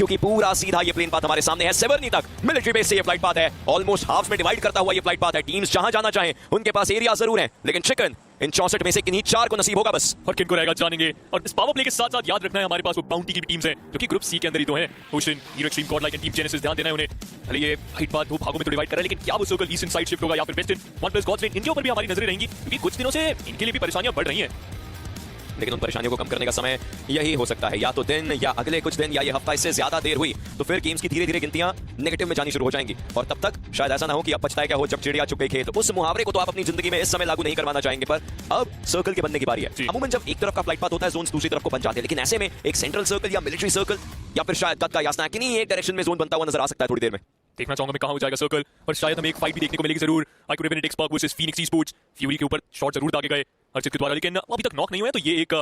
क्योंकि पूरा सीधा ये प्लेन पाथ हमारे सामने है सेवर्नी तक। मिलिट्री बेस से ये फ्लाइट पाथ है, ऑलमोस्ट हाफ में डिवाइड करता हुआ ये फ्लाइट पाथ है। टीम्स जहां जाना चाहें उनके पास एरिया जरूर है, लेकिन चिकन इन 64 में से किन्हीं 4 को नसीब होगा बस। और किनको रहेगा जानेंगे। और इस पावर प्ले के साथ साथ याद रखना है हमारे पास वो बाउंटी की भी टीम्स हैं जो कि ग्रुप सी के अंदर ही तो हैं। Ocean, hero extreme, Godlike and team genesis, ध्यान देना है उन्हें। भले ये फाइट पाथ 2 भागों में तो डिवाइड कर रहा है, लेकिन क्या वो सर्कल ईस्ट साइड शिफ्ट होगा या फिर west in one plus Gods Reign, इनके ऊपर भी हमारी नजरें रहेंगी, क्योंकि कुछ दिनों से इनके लिए भी परेशानियां बढ़ रही हैं। लेकिन उन परेशानियों को कम करने का समय यही हो सकता है, या तो दिन या अगले कुछ दिन या ये हफ्ता। इससे ज्यादा देर हुई तो फिर गेम्स की धीरे धीरे गिनतियां नेगेटिव में जानी शुरू हो जाएंगी, और तब तक शायद ऐसा ना हो कि अब पछताए क्या हो जब चिड़िया चुग गई खेत। उस मुहावरे को तो आप अपनी जिंदगी में इस समय लागू नहीं करवाना चाहेंगे, पर अब सर्कल के बनने की बारी है। अमूमन जब एक तरफ का फ्लाइट पाथ होता है, जोन्स दूसरी तरफ को बन जाते हैं, लेकिन ऐसे में एक सेंट्रल सर्कल या मिलिट्री सर्कल या फिर शायद गद का यासना किन्हीं एक डायरेक्शन में जोन बनता हुआ नजर आ सकता है थोड़ी देर में। देखना चाहूंगा मैं कहां हो जाएगा सर्कल, और शायद हमें एक फाइट भी देखने को मिलेगी जरूर। आइक्यूरेबेनेट expert versus Phoenix Sports, Fury के ऊपर शॉट जरूर दागे गए अर्चित के द्वारा, लेकिन अभी तक नॉक नहीं हुए हैं, तो ये एक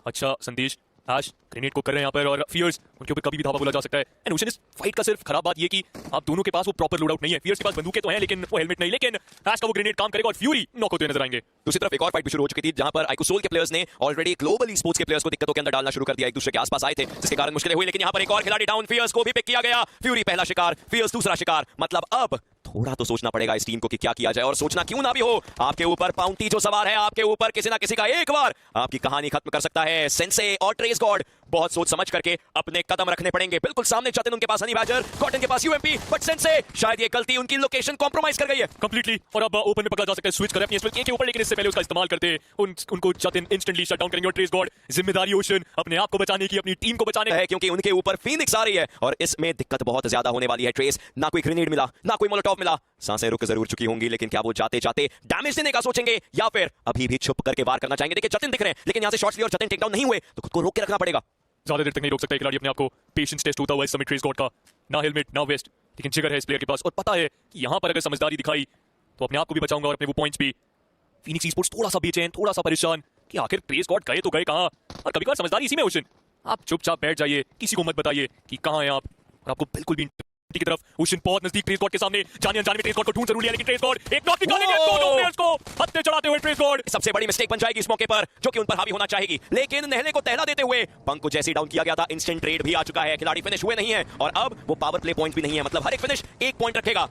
अच्छा संदेश एश ग्रेनेड को कर रहे हैं यहाँ पर, और फियर्स उनके ऊपर कभी भी धावा बोला जा सकता है। एंड ओशन इस फाइट का सिर्फ खराब बात ये कि आप दोनों के पास वो प्रॉपर लोड आउट नहीं है। फियर्स के पास बंदूकें तो हैं लेकिन वो हेलमेट नहीं, लेकिन एश का वो ग्रेनेड काम करेगा और फ्यूरी नॉक होते नजर आएंगे। दूसरी तरफ एक और फाइट भी शुरू हो चुकी थी, जहां पर आइकोसोल के प्लेयर्स ने ऑलरेडी ग्लोबल स्पोर्ट्स के प्लेयर्स को दिक्कतों के अंदर डालना शुरू कर दिया, एक दूसरे के आसपास आए थे जिसके कारण मुश्किलें हुई, लेकिन यहाँ पर एक और खिलाड़ी डाउन, फियर्स को भी पिक किया गया। फ्यूरी पहला शिकार, फियर्स दूसरा शिकार। मतलब अब थोड़ा तो सोचना पड़ेगा इस टीम को कि क्या किया जाए, और सोचना क्यों ना भी हो, आपके ऊपर बाउंटी जो सवार है, आपके ऊपर किसी ना किसी का एक बार आपकी कहानी खत्म कर सकता है। सेंसे और ट्रेस गॉड बहुत सोच समझ करके अपने कदम रखने पड़ेंगे। बिल्कुल सामने जतिन, उनके पास हनी बैजर, कॉटन के पास यूएमपी, बट सेंसे शायद ये गलती उनकी लोकेशन कॉम्प्रोमाइज कर गई है कंप्लीटली, और अब ओपन में पकड़ा जा सकता है। स्विच कर अपनी एसपीएल के ऊपर, लेकिन इससे पहले उसका इस्तेमाल करते उनको जतिन इंस्टेंटली शट डाउन करेंगे। और ट्रेस गॉड जिम्मेदारी ओशन अपने आप को बचाने की, अपनी टीम को बचाने है, क्योंकि उनके ऊपर फीनिक्स आ रही है और इसमें दिक्कत बहुत ज्यादा होने वाली है। ट्रेस ना कोई ग्रेनेड मिला, ना कोई मोलोटॉव मिला, सांसें रुक जरूर चुकी होंगी, लेकिन क्या वो जाते जाते डैमेज देने का सोचेंगे या फिर अभी भी छुप करके वार करना चाहेंगे। देखिए जतिन दिख रहे हैं, लेकिन यहां से शॉट्स लिए और जतिन टेकडाउन नहीं हुए तो खुद को रोक के रखना पड़ेगा। ज्यादा देर तक नहीं रोक सकता खिलाड़ी अपने आप को। पेशेंस टेस्ट होता हुआ इस समय ट्रेस गॉड का, ना हेलमेट ना वेस्ट, लेकिन जिगर है इस प्लेयर के पास और पता है कि यहां पर अगर समझदारी दिखाई तो अपने आप को भी बचाऊंगा और अपने वो पॉइंट्स भी। फीनिक्स स्पोर्ट्स थोड़ा सा बेचैन, थोड़ा सा परेशान कि आखिर ट्रेस गॉड गए तो गए कहां, और कभी-कभार समझदारी इसी में ओशन। आप चुपचाप बैठ जाइए, किसी को मत बताइए कि कहां हैं आप, और आपको बिल्कुल भी की तरफ ओशन बहुत नजदीक ट्रेस गॉड के सामने, जाने अनजाने में ट्रेस गॉड को ढूंढ जरूर लिया, लेकिन ट्रेस गॉड एक नॉक निकालेंगे दोनों प्लेयर्स को हत्थे चढ़ाते हुए। ट्रेस गॉड सबसे बड़ी मिस्टेक बन जाएगी इस मौके पर, जो कि उन पर हावी होना चाहेगी, लेकिन नहले को तहला देते हुए पंख को जैसे डाउन किया गया था, इंस्टेंट ट्रेड भी आ चुका है। खिलाड़ी फिनिश हुए नहीं है और अब वो पावर प्ले पॉइंट भी नहीं है, मतलब हर एक फिनिश एक पॉइंट रखेगा।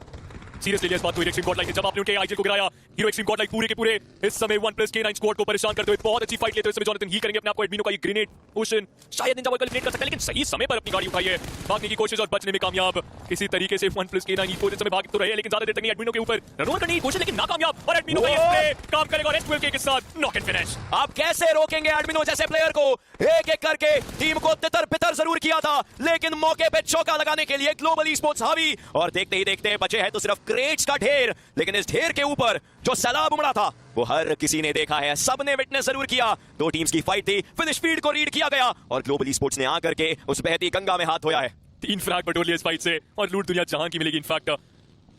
सीरियसली इस बात को एक्सट्रीम गॉडलाइक ने जब आपने उनके आईजीएल को गिराया, हीरो एक्सट्रीम गॉडलाइक पूरे के पूरे इस समय 1+K9 स्क्वाड को परेशान करते हुए बहुत अच्छी फाइट लेते हुए इस समय जॉनथन ही करेंगे अपने आप को। एडमिनो का ये ग्रेनेड ओशन शायद निंजा वर्कल लेट कर सकता है, लेकिन सही समय पर अपनी गाड़ी उठाई है, भागने की कोशिश और बचने में कामयाब। किसी तरीके से 1+K9 इस समय भाग तो रहे, लेकिन ज्यादा देर तक नहीं एडमिनो के ऊपर रन करने की कोशिश, लेकिन नाकामयाब। और एडमिनो का ये प्ले काम करेगा और S12K के साथ नॉक एंड फिनिश। आप कैसे रोकेंगे एडमिनो जैसे प्लेयर को? एक एक करके टीम को तितर बितर जरूर किया था, लेकिन मौके पे चौका लगाने के लिए ग्लोबल स्पोर्ट्स हावी, और देखते ही देखते बचे हैं तो सिर्फ क्रेट्स का ढेर। लेकिन इस ढेर के ऊपर जो सैलाब उमड़ा था वो हर किसी ने देखा है, सबने विटनेस जरूर किया। दो टीम्स की फाइट थी, फिनिश फील्ड को रीड किया गया और ग्लोबल स्पोर्ट्स ने आकर के उस बहती गंगा में हाथ धोया है। 3 फ्रैग बटोर लिए इस फाइट से और लूट दुनिया जहां की मिलेगी। इनफैक्ट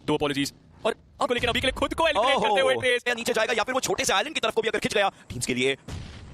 2 अपॉलॉजीज और अब लेकिन अभी के लिए खुद को एलिमिनेट करते हुए ट्रेस नीचे जाएगा, या फिर वो छोटे से आइलैंड की तरफ को भी अगर खिंच गया, टीम्स के लिए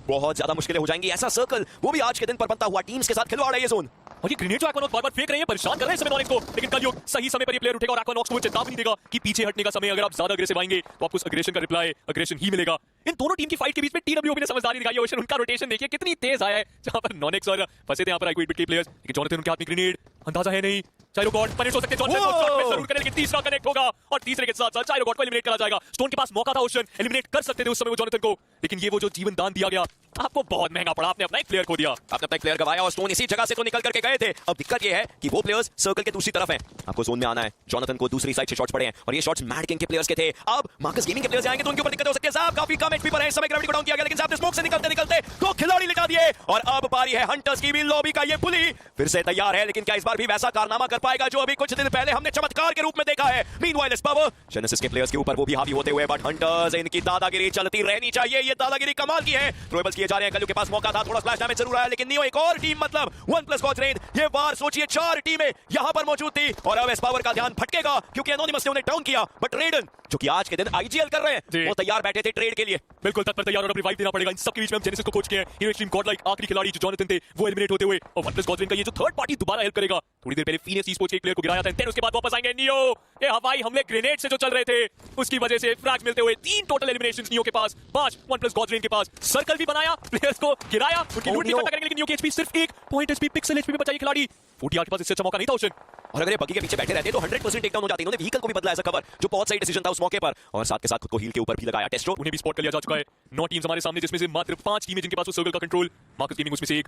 बहुत ज्यादा मुश्किलें हो जाएंगी। ऐसा सर्कल वो भी आज के दिन पर बनता हुआ, टीम्स के साथ खिलवाड़ है ये जोन। और ये ग्रेनेड जो एक्वानॉक्स बार-बार फेंक रहे हैं, परेशान कर रहे हैं समय नॉनिक्स को, लेकिन कलयुग सही समय पर ये प्लेयर उठेगा और एक्वानॉक्स को चेतावनी देगा कि पीछे हटने का समय, अगर आप ज्यादा अग्रेसिव आएंगे तो आपको उस अग्रेशन का रिप्लाई अग्रेशन ही मिलेगा। इन दोनों टीम की फाइट के बीच में टीडब्ल्यूबी ने समझदारी दिखाई है। ओशन उनका रोटेशन देखिए कितनी तेज आया है, जहां पर नॉनिक्स और फंसे थे यहां पर आइक्विड के प्लेयर्स, लेकिन जॉनथन उनके हाथ में ग्रेनेड, अंदाजा है नहीं चाइरो गॉड पनिश हो सकते हैं। जॉनथन को शॉट में जरूर करें, लेकिन तीसरा कनेक्ट होगा और तीसरे के साथ साथ चाइरो गॉड को एलिमिनेट करा जाएगा। स्टोन के पास मौका था, ओशन एलिमिनेट कर सकते थे उस समय वो जॉनथन को, लेकिन ये वो जो जीवन दान दिया गया आपको बहुत महंगा पड़ा। आपने अपना एक प्लेयर खो दिया, आपने अपना एक प्लेयर गवाया और स्टोन इसी जगह से तो निकल करके गए थे। अब दिक्कत ये है कि वो प्लेयर्स सर्कल के दूसरी तरफ हैं, आपको जोन में आना है। जॉनथन को दूसरी साइड से शॉट्स पड़े हैं और ये शॉट्स मैड किंग के प्लेयर्स के थे। अब मार्कस गेमिंग के प्लेयर्स आएंगे तो उनके ऊपर दिक्कत हो सकती है। साहब काफी कम एचपी पर है, इस समय ग्रेविटी को डाउन किया गया, लेकिन साहब स्मोक से निकलते निकलते दो खिलाड़ी लिटा दिए और अब पारी है हंटर्स की भी। लॉबी का ये पुली फिर से तैयार है, लेकिन क्या इस बार भी वैसा कारनामा कर पाएगा जो अभी कुछ दिन पहले हमने चमत्कार के रूप में देखा है? मीनवाइल इस पावर जेनेसिस के प्लेयर्स के ऊपर वो भी हावी होते हुए, बट हंटर्स इनकी दादागिरी चलती रहनी चाहिए। ये दादागिरी कमाल की है, थ्रोएबल्स किए जा रहे हैं। कल्लू के पास मौका था, थोड़ा स्प्लैश डैमेज जरूर आया, लेकिन नियो एक और टीम मतलब 1+Gauntlet रेड, ये वार सोचिए 4 टीमें यहां पर मौजूद थी और अब इस पावर का ध्यान भटकेगा क्योंकि एनोनिमस ने उन्हें डाउन किया, बट रेडन जो कि आज के दिन आईजीएल कर रहे हैं वो तैयार बैठे थे ट्रेड के लिए। बिल्कुल तत्पर तैयार और रिवाइव देना पड़ेगा। इन सबके बीच में हम जेनेसिस को कोच किए हैं। हीरो एक्सट्रीम गॉडलाइक आखिरी खिलाड़ी जो जॉनथन थे वो एलिमिनेट होते हुए, और 1+Gauntlet का ये जो थर्ड पार्टी दोबारा हेल्प करेगा। थोड़ी देर पहले फीनिक्स स्पोर्ट्स के प्लेयर को गिराया था, देन उसके बाद वापस आएंगे नियो। ये हवाई हमले ग्रेनेड से जो चल रहे थे उसकी वजह से फ्रैग मिलते हुए 3 टोटल एलिमिनेशंस नियो के पास, 5 1+Gauntlet के पास। सर्कल भी बनाया, प्लेयर्स को गिराया, उनकी लूट भी करेंगे, लेकिन नियो की एचपी सिर्फ 1 पॉइंट एचपी, पिक्सल एचपी में बचाई खिलाड़ी। 40 के पास इससे अच्छा मौका नहीं था ओशन। और अगर ये बगी के पीछे बैठे रहते तो 100% टेकडाउन हो जाती। इन्होंने व्हीकल को भी बदला एज अ कवर, जो बहुत सही डिसीजन था उस मौके पर, और साथ के साथ खुद को हील के ऊपर भी लगाया। टेस्टो उन्हें भी स्पॉट कर लिया जा चुका है। 9 टीम्स हमारे सामने, जिसमें से मात्र 5 टीमें जिनके पास उस सर्कल का कंट्रोल। मार्कस गेमिंग उसमें से एक।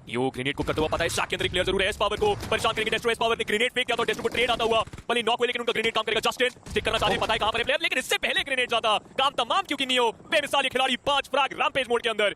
यो ग्रेनेड को करते हुआ पता है शाक के अंदर एक प्लेयर जरूर है। एस पावर को परेशान करेंगे टेस्टो। एस पावर ने ग्रेनेड फेंक किया तो टेस्टो को ट्रेड आता हुआ भले नॉक हुए, लेकिन उनका ग्रेनेड काम करेगा। जस्टिन स्टिक करना चाहते हैं, पता है कहां पर है प्लेयर, लेकिन इससे पहले ग्रेनेड जाता काम तमाम, क्योंकि नियो बेमिसाल ये खिलाड़ी 5 फ्रैग रैम्पेज मोड के अंदर।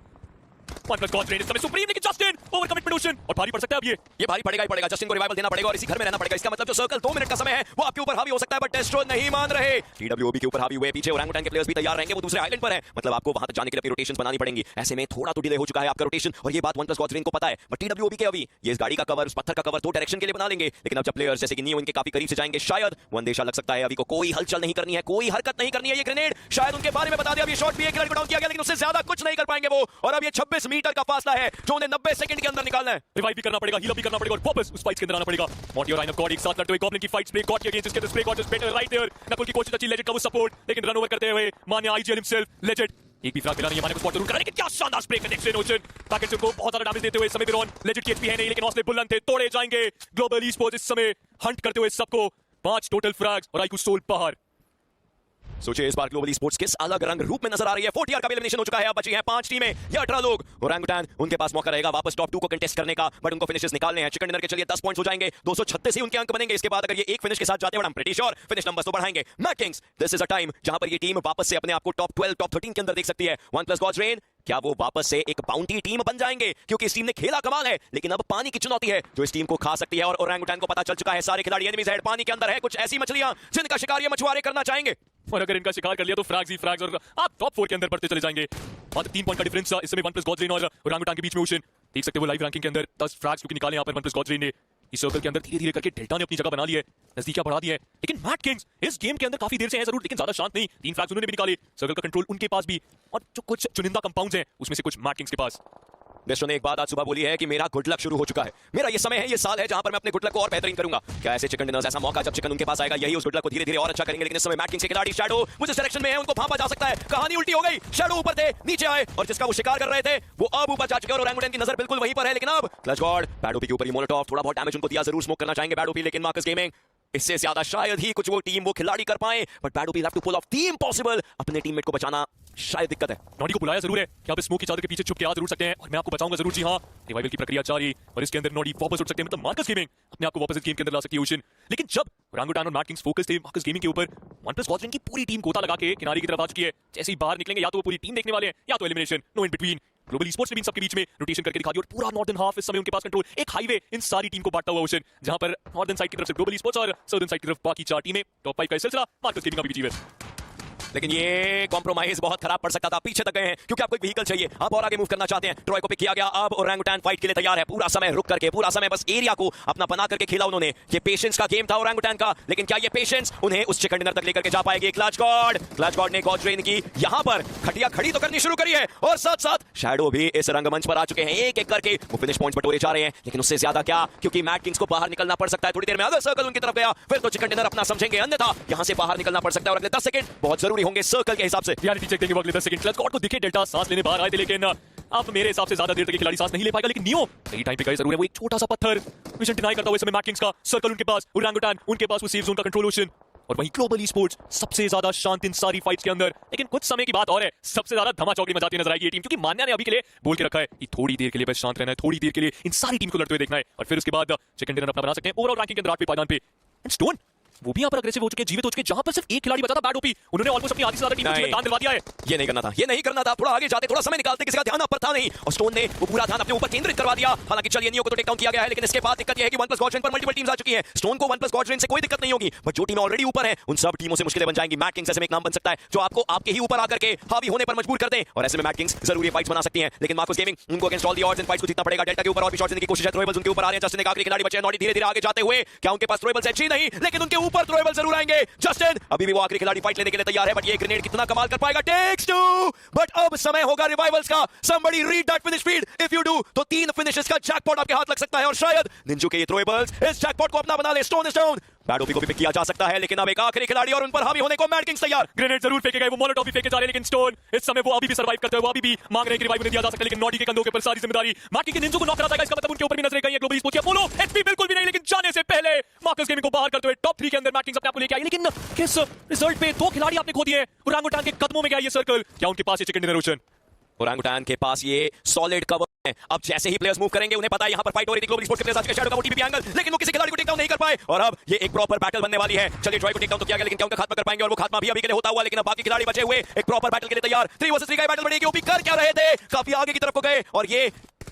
OnePlus गॉड रेन इस समय सुप्रीम, लेकिन जस्टिन ओवर कमिटमेंट ओशन, और भारी पड़ सकता है अब ये भारी पड़ेगा ही पड़ेगा। जस्टिन को रिवाइवल देना पड़ेगा और इसी घर में रहना पड़ेगा। इसका मतलब जो सर्कल 2 मिनट का समय है वो आपके ऊपर हावी हो सकता है, बट टेस्टो नहीं मान रहे। टीडब्ल्यूओबी के ऊपर हावी हुए, पीछे ओरंगुटान के प्लेयर्स भी तैयार रहेंगे, वो दूसरे आइलैंड पर है। मतलब आपको वहां तक जाने के लिए अपनी रोटेशंस बनानी पड़ेंगी। ऐसे में थोड़ा तो डिले हो चुका है आपका रोटेशन, और ये बात OnePlus गॉड रेन को पता है। बट टीडब्ल्यूओबी के अभी ये इस गाड़ी का कवर, उस पत्थर का कवर 2 डायरेक्शन के लिए बना लेंगे, लेकिन अब जब प्लेयर्स जैसे कि नियो इनके काफी करीब से जाएंगे, शायद वो अंदेशा लग सकता है। अभी को कोई हलचल नहीं करनी है, कोई हरकत नहीं करनी है। ये ग्रेनेड शायद उनके बारे में बता दे। अब ये शॉट भी एक खिलाड़ी को डाउन किया गया, लेकिन उससे ज्यादा कुछ नहीं कर पाएंगे वो। और अब ये 26 मीटर का फासला है जो उन्हें 90 सेकंड के अंदर निकालना है। रिवाइव भी करना पड़ेगा, हील भी करना पड़ेगा, और वापस उस फाइट के अंदर आना पड़ेगा। मॉटी और राइन ऑफ गॉड एक साथ लड़ते हुए गॉब्लिन की फाइट। स्प्रे गॉड के अगेंस्ट इसके spray god just better right there. Nakul की कोशिश अच्छी, लेजेंड का वो सपोर्ट, लेकिन रन ओवर करते हुए माने आईजीएल हिमसेल्फ लेजेंड। एक भी फ्रैग मिला नहीं है, माने को स्पॉट जरूर करा, लेकिन क्या शानदार स्प्रे कनेक्शन ओशन। पैकेट को बहुत ज्यादा डैमेज देते हुए इस समय बिरॉन लेजेंड की एचपी है नहीं, लेकिन हौसले बुलंद थे, तोड़े जाएंगे। ग्लोबल ई-स्पोर्ट्स इस समय हंट करते हुए सबको 5 टोटल फ्रैग्स और आईक्यू सोल बाहर। सोचिए इस बार ग्लोबल ई-स्पोर्ट्स किस अलग रंग रूप में नजर आ रही है। 40 का एलिमिनेशन हो चुका है, अब बची हैं 5 टीमें या 18 लोग। ओरंगुटान उनके पास मौका रहेगा वापस टॉप 2 को कंटेस्ट करने का, बट उनको फिनिशेस निकालने हैं। चिकन डिनर के चलिए 10 पॉइंट्स हो जाएंगे, 236 ही उनके अंक बनेंगे। इसके बाद अगर ये एक फिनिश के साथ जाते हैं, I am pretty sure finish numbers तो बढ़ाएंगे। Mad Kings, this is a time जहां पर ये टीम वापस से अपने आप को टॉप 12 टॉप 13 के अंदर देख सकती है। OnePlus गॉड रेन, क्या वो वापस से एक बाउंटी टीम बन जाएंगे? क्योंकि इस टीम ने खेला कमाल है, लेकिन अब पानी की चुनौती है जो इस टीम को खा सकती है। और ओरंगुटान को पता चल चुका है सारे खिलाड़ी एनिमीज हेड पानी के अंदर है, कुछ ऐसी मछलियां जिनका शिकार ये मछुआरे करना चाहेंगे। और अगर इनका शिकार कर लिया तो फ्रैग्स ही फ्रैग्स, और आप टॉप 4 के अंदर बढ़ते चले जाएंगे। मात्र 3 पॉइंट का डिफरेंस इस समय OnePlus गॉड रेन और ओरंगुटान के बीच में। ओशन देख सकते हो लाइव रैंकिंग के अंदर 10 फ्रैग्स क्योंकि निकाले यहाँ पर OnePlus गॉड रेन ने। इस सर्कल के अंदर धीरे धीरे करके डेल्टा ने अपनी जगह बना ली है, नजदीकियां बढ़ा दी है। लेकिन मैड किंग्स इस गेम के अंदर काफी देर से है जरूर, लेकिन ज्यादा शांत नहीं। 3 फ्रैग्स उन्होंने भी निकाले, सर्कल का कंट्रोल उनके पास भी, और जो कुछ चुनिंदा कंपाउंड्स हैं उसमें से कुछ मैड किंग्स के पास। डेस्टो ने एक बात आज सुबह बोली है कि मेरा गुड लक शुरू हो चुका है। मेरा ये समय है, ये साल है जहां पर मैं अपने गुड लक को और बेहतरीन करूंगा। क्या ऐसे चिकन डिनर्स, ऐसा मौका जब चिकन उनके पास आएगा, यही उस गुड लक को धीरे धीरे और अच्छा करेंगे। लेकिन इस समय मैड किंग्स के खिलाड़ी शैडो वो जिस डायरेक्शन में है उनको भांपा जा सकता है। कहानी उल्टी हो गई, शैडो ऊपर थे नीचे आए, और जिसका वो शिकार कर रहे थे वो अब ऊपर जा चुके हैं। और ओरंगुटान की नजर बिल्कुल वहीं पर है, लेकिन अब क्लच गॉड बैडोपी के ऊपर ही मोलोटॉव थोड़ा बहुत डैमेज उनको दिया, जरूर स्मोक करना चाहेंगे बैडोपी, लेकिन मार्कस गेमिंग इससे ज्यादा शायद ही कुछ वो टीम वो खिलाड़ी कर पाए। बट बैडोपी have to pull off the impossible, अपने टीममेट को बचाना शायद दिक्कत है। नॉडी को बुलाया जरूर है कि आप स्मोक की चादर के पीछे छुप के आ जरूर सकते हैं और मैं आपको बचाऊंगा जरूर। जी हां, रिवाइवल की प्रक्रिया जारी, और इसके अंदर नॉडी वापस उठ सकते हैं। मतलब मार्कस गेमिंग अपने आप को वापस इस गेम के अंदर ला सकती है ओशन। लेकिन जब ओरंगुटान और मैड किंग्स फोकस थे मार्कस गेमिंग के ऊपर, OnePlus गॉड रेन की पूरी टीम गोता लगा के किनारे की तरफ आ चुकी है। जैसे ही बाहर निकलेंगे या तो वो पूरी टीम देखने वाले हैं या तो elimination, no in between. Global esports ने भी सबके बीच में रोटेशन करके दिखा दी, और पूरा नॉर्दर्न हाफ इस समय उनके पास कंट्रोल। एक हाईवे इन सारी टीम को बांटता हुआ ओशन, जहां पर नॉर्दर्न साइड की तरफ से ग्लोबल ई-स्पोर्ट्स और सदर्न साइड की तरफ बाकी 4 टीमें। टॉप 5 का सिलसिला मार्कस गेमिंग का भी जीवे। लेकिन ये कॉम्प्रोमाइज बहुत खराब पड़ सकता था, पीछे तक गए हैं क्योंकि आपको एक व्हीकल चाहिए, आप और आगे मूव करना चाहते हैं। ट्रॉय को पिक किया गया, अब ओरंगुटान फाइट के लिए तैयार है। पूरा समय रुक करके, पूरा समय बस एरिया को अपना बना करके खेला उन्होंने। ये पेशेंस का गेम था ओरंगुटान का, लेकिन क्या ये पेशेंस उन्हें उस चिकन डिनर तक लेकर के जा पाएगी? क्लच गॉड ने गॉड रेन की यहां पर खटिया खड़ी तो करनी शुरू करी है, और साथ साथ शैडो भी इस रंगमंच पर आ चुके हैं। एक एक करके वो फिनिश पॉइंट्स बटोरे जा रहे हैं, लेकिन उससे ज्यादा क्या, क्योंकि मैड किंग्स को बाहर निकलना पड़ सकता है थोड़ी देर में। अगर सर्कल उनकी तरफ गया फिर तो चिकन डिनर अपना समझेंगे, अन्यथा यहां से बाहर निकलना पड़ सकता है। और अगले 10 सेकंड बहुत जरूरी होंगे सर्कल के हिसाब से। रियलिटी चेक देंगे अगले 10 सेकंड। क्लच गॉड को दिखे डेल्टा सांस लेने बाहर आए थे, लेकिन अब मेरे हिसाब से ज्यादा देर तक खिलाड़ी सांस नहीं ले पाएगा। लेकिन नियो सही टाइम पे गए जरूर है। वो एक छोटा सा पत्थर मिशन डिनाई करता हुआ इस समय मैड किंग्स का सर्कल उनके पास, ओरंगुटान उनके पास वो सेफ जोन का कंट्रोल ओशन, और वहीं ग्लोबल ई-स्पोर्ट्स सबसे ज्यादा शांत इन सारी फाइट्स के अंदर। लेकिन कुछ समय की बात और है, सबसे ज्यादा धमाचौकड़ी मचाती नजर आएगी ये टीम, क्योंकि मान्या ने अभी के लिए बोल के रखा है कि थोड़ी देर के लिए बस शांत रहना है, थोड़ी देर के लिए इन सारी टीम को लड़ते हुए देखना है, और फिर उसके बाद चिकन डिनर अपना बना सकते हैं। ओवरऑल रैंकिंग के अंदर 8वें पायदान पे। एंड स्टोन वो भी यहाँ पर अग्रेसिव हो चुके हैं, जीवित हो चुके हैं। जहां पर सिर्फ एक खिलाड़ी बचा था बैडोपी, उन्होंने ऑलमोस्ट अपनी आधी से ज्यादा टीम को जीवित दान दिलवा दिया है। ये नहीं करना था, ये नहीं करना था। थोड़ा आगे जाते, थोड़ा समय निकालते, किसी का ध्यान आप पर था नहीं, और स्टोन ने वो पूरा ध्यान अपने ऊपर केंद्रित करवा दिया। हालांकि चलिए नियो को तो टेक डाउन किया गया है, लेकिन इसके बाद दिक्कत ये है कि OnePlus गॉड रेन पर मल्टीपल टीम्स आ चुकी हैं। स्टोन को OnePlus गॉड रेन से कोई दिक्कत नहीं होगी, बट जो टीमें ऑलरेडी ऊपर हैं उन सब टीमों से मुश्किलें बन जाएंगी। मैड किंग्स ऐसे में एक नाम बन सकता है जो आपको आपके ही ऊपर आकर के हावी होने पर मजबूर कर दे, और ऐसे में मैड किंग्स जरूर फाइट्स बना सकती हैं। लेकिन मार्कस गेमिंग उनको against all the odds in fights को जीतना पड़ेगा। डेल्टा के ऊपर और भी शॉट्स देने की कोशिश है, थ्रोएबल्स उनके ऊपर आ रहे हैं। जस्टिन एक आखिरी खिलाड़ी बचे हैं, नॉडी धीरे धीरे आगे जाते हुए। क्या उनके पास थ्रोएबल्स अच्छी नहीं, लेकिन उनके ऊपर थ्रोएबल्स जरूर आएंगे। जस्टिन अभी भी वो आखिरी खिलाड़ी फाइट लेने के लिए तैयार है, बट ये ग्रेनेड कितना कमाल कर पाएगा? टेक्स 2, बट अब समय होगा रिवाइवल्स का। Somebody read that finish feed, if you do तो 3 फिनिशेस का जैकपॉट आपके हाथ लग सकता है, और शायद निंजू के ये थ्रोएबल्स इस जैकपॉट को अपना बना ले। Stone is down, bad OP को भी पिक किया जा सकता है, लेकिन अब एक आखिरी खिलाड़ी और उन पर हावी होने को मैड किंग्स तैयार। ग्रेनेड जरूर फेंके गए, वो मोलोटॉव भी फेंके जा रहे हैं, लेकिन स्टोन इस समय वो अभी भी सर्वाइव करते हुए, वो अभी भी मांग रहे हैं कि रिवाइव उन्हें दिया जा सकता है, लेकिन नॉटी के कंधों के ऊपर सारी जिम्मेदारी मैड के निंजो को नॉक करा जाएगा। इसका मतलब उनके ऊपर भी नजरें गई है। ग्लोबल स्पोर्ट्स की अपोलो एचपी बिल्कुल भी नहीं, लेकिन जाने से पहले मार्कस गेमिंग को बाहर करते हुए टॉप 3 के अंदर मैड किंग्स अपने आप को लेके आई। लेकिन किस रिजल्ट पे? 2 खिलाड़ी आपने खो दिए। ओरांगुटान के कदमों में गया ये सर्कल। क्या उनके पास ये चिकन डिनर ओशन? ओरांगुटान के पास ये सॉलिड कवर है। अब जैसे ही प्लेयर्स मूव करेंगे, उन्हें पता है यहां पर फाइट हो रही थी ग्लोबल स्पोर्ट्स के प्लेयर्स आज के शैडो का वो टीपी एंगल, लेकिन वो किसी खिलाड़ी को टेक डाउन नहीं कर पाए और अब ये एक प्रॉपर बैटल बनने वाली है। चलिए ट्रॉय को टेक डाउन तो किया गया, लेकिन क्या उनका खात्मा कर पाएंगे? और वो खात्मा भी अभी के लिए होता हुआ, लेकिन अब बाकी खिलाड़ी बचे हुए एक प्रॉपर बैटल के लिए तैयार। 3 वर्सेस 3 का बैटल बढ़ेगी। ओपी कर क्या रहे थे? काफी आगे की तरफ को गए और ये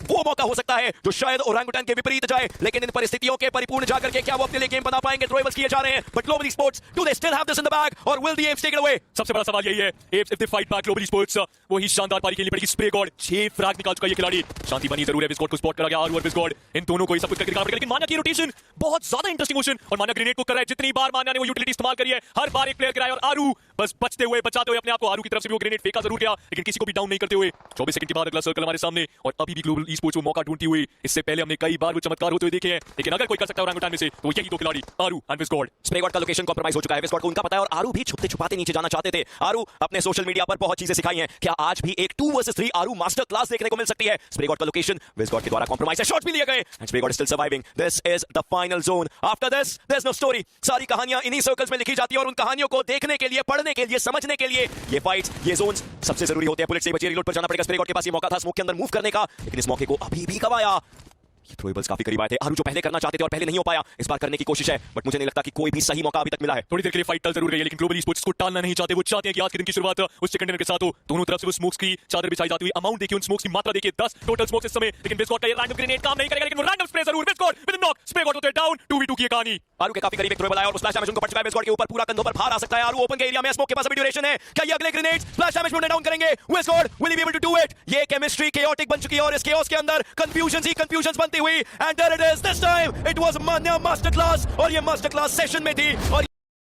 वो मौका हो सकता है जो शायद ओरांगुटान के विपरीत जाए, लेकिन इन परिस्थितियों के परिपूर्ण जाकर के क्या वो अपने लिए गेम बना पाएंगे? थ्रोएबल्स किए जा रहे हैं, but Global Sports do they still have this in the bag और will the apes take it away? सबसे बड़ा सवाल यही है, apes if they fight back Global Sports, वही शानदार पारी खेलनी पड़ेगी। स्प्रे गॉड 6 फ्रैग निकाल चुका ये खिलाड़ी। शांति बनी जरूर है, विस्कॉट को स्पॉट करा गया, आरू और विस्कॉट इन दोनों को ही सब कुछ करके दिखाना पड़ेगा। लेकिन मान्या की रोटेशन बहुत ज्यादा इंटरेस्टिंग मोशन, और मान्या ग्रेनेड को कर रहा है। जितनी बार मान्या ने वो यूटिलिटी इस्तेमाल करी है, हर बार एक प्लेयर गिराया और आरू बस बचते हुए बचाते हुए अपने आप को। आरू की तरफ से भी वो ग्रेनेड फेंका जरूर गया, लेकिन किसी को भी डाउन नहीं करते हुए। 24 सेकंड के बाद अगला सर्कल हमारे सामने, और अभी भी ग्लोबल स्पोर्ट्स वो मौका ढूंढती हुई। इससे पहले हमने कई बार वो चमत्कार होते हुए देखे हैं, लेकिन अगर कोई कर सकता है ओरांगुटान में से, तो यही 2 खिलाड़ी, आरू एंड विस्कॉट। स्प्रे गॉड का लोकेशन कॉम्प्रोमाइज हो चुका है, विस्कॉट को उनका पता है और आरू भी छुपते छुपाते नीचे जाना चाहते थे। आरू अपने सोशल मीडिया पर बहुत चीजें सिखाई हैं। क्या आज भी एक 2 वर्सेस 3 आरू मास्टर क्लास देखने को मिल सकती है? स्प्रे गॉड का लोकेशन विस्कॉट के द्वारा कॉम्प्रोमाइज है, शॉट्स भी लिए गए and spray god is still surviving. This is the final zone. After this there is no story. सारी कहानियां इन्हीं सर्कल्स में लिखी जाती है और उन कहानियों को देखने के लिए, पढ़ने के लिए, समझने के लिए ये फाइट्स, ये जोन्स सबसे जरूरी होते हैं। बुलेट से बचिए, रिलोड पर जाना पड़ेगा। स्प्रे गॉड के पास ये मौका था स्मोक के अंदर मूव करने का, लेकिन इस मौके को अभी भी गवाया। ये थ्रोएबल्स काफी करीब आए थे। आरू जो पहले करना चाहते थे और पहले नहीं हो पाया, इस बार करने की कोशिश है, बट मुझे नहीं लगता कि कोई भी सही मौका अभी तक मिला है। थोड़ी देर के लिए फाइट टल जरूर गई है, लेकिन ग्लोबल स्पोर्ट्स को टालना नहीं चाहते। वो चाहते हैं कि आज के दिन की शुरुआत उस चिकन डिनर के साथ हो। दोनों तरफ से वो स्मोक्स की चादर बिछाई जाती हुई। अमाउंट देखिए, उन स्मोक्स की मात्रा देखिए, 10 टोटल स्मोक्स इस समय। लेकिन विस्कॉट का ये रैंडम ग्रेनेड काम नहीं करेगा, लेकिन वो रैंडम स्प्रे जरूर। Wiskott with the knock, spray got होते डाउन। 2v2 की कहानी। आरू के काफी करीब एक थ्रोएबल आया और स्प्लैश डैमेज उनको पड़ चुका है। विस्कॉट के ऊपर पूरा कंधों पर भार आ सकता है। आरू ओपन के एरिया में, स्मोक के पास अभी ड्यूरेशन है। क्या ये अगले ग्रेनेड स्प्लैश डैमेज में डाउन करेंगे? Viscott will he be able to do it? ये केमिस्ट्री केओटिक बन चुकी है और इस केओस के अंदर कंफ्यूजन ही कंफ्यूजन बनती हुई, and there it is. This time it was Manya master class, और ये मास्टर क्लास सेशन में थी और